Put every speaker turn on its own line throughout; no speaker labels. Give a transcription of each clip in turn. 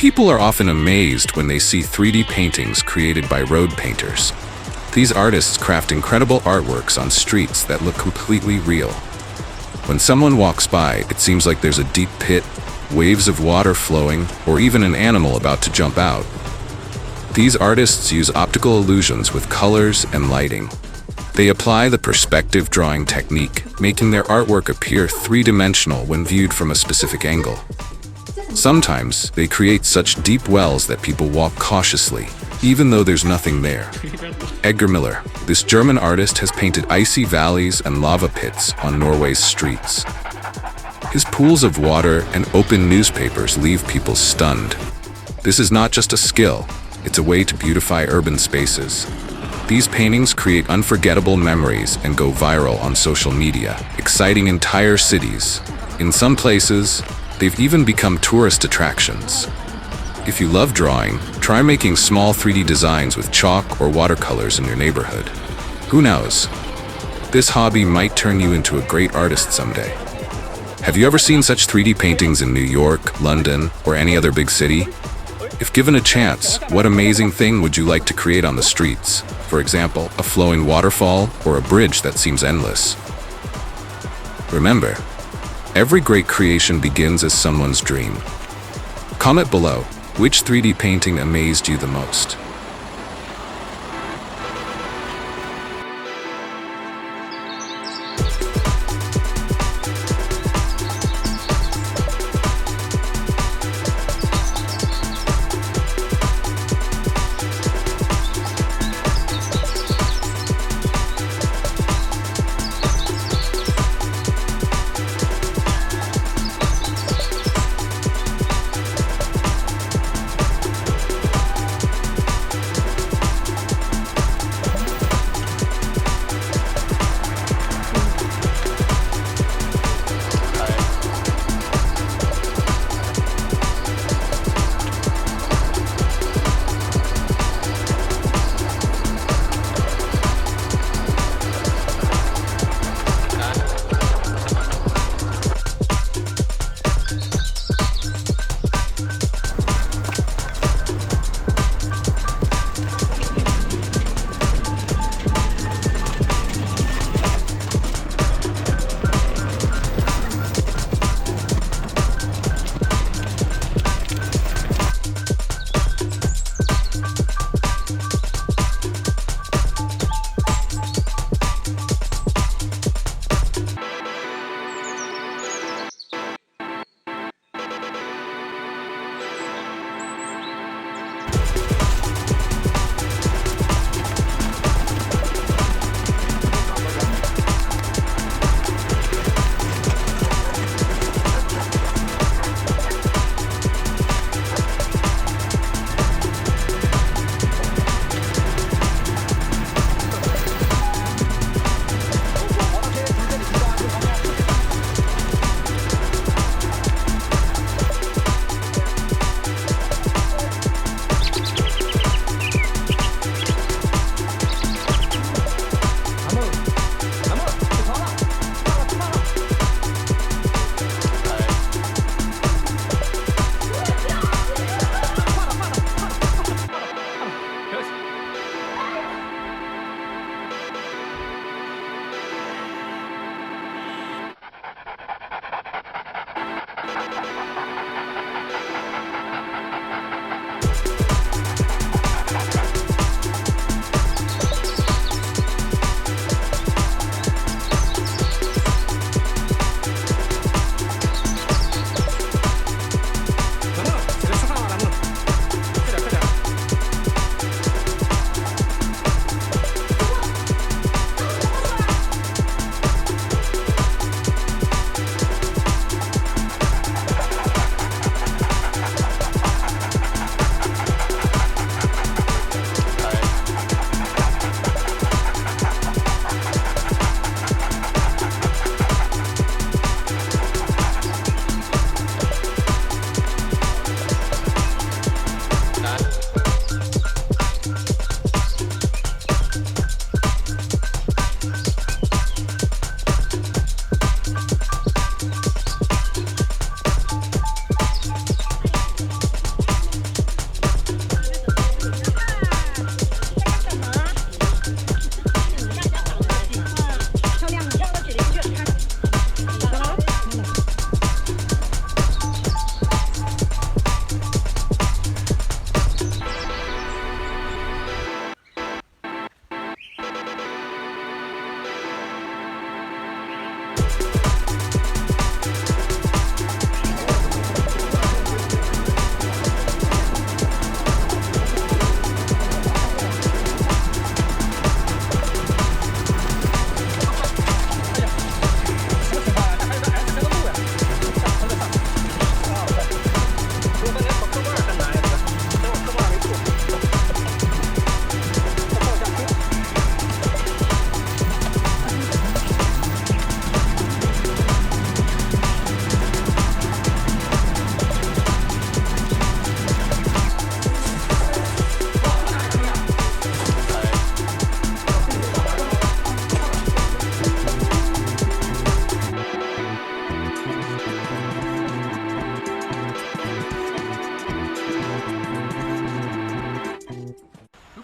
People are often amazed when they see 3D paintings created by road painters. These artists craft incredible artworks on streets that look completely real. When someone walks by, it seems like there's a deep pit, waves of water flowing, or even an animal about to jump out. These artists use optical illusions with colors and lighting. They apply the perspective drawing technique, making their artwork appear three-dimensional when viewed from a specific angle. Sometimes, they create such deep wells that people walk cautiously, even though there's nothing there. Edgar Miller, this German artist, has painted icy valleys and lava pits on Norway's streets. His pools of water and open newspapers leave people stunned. This is not just a skill, it's a way to beautify urban spaces. These paintings create unforgettable memories and go viral on social media, exciting entire cities. In some places, they've even become tourist attractions. If you love drawing, try making small 3D designs with chalk or watercolors in your neighborhood. Who knows? This hobby might turn you into a great artist someday. Have you ever seen such 3D paintings in New York, London, or any other big city? If given a chance, what amazing thing would you like to create on the streets? For example, a flowing waterfall or a bridge that seems endless. Remember, every great creation begins as someone's dream. Comment below, which 3D painting amazed you the most?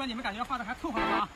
你们感觉画的还凑合了吗？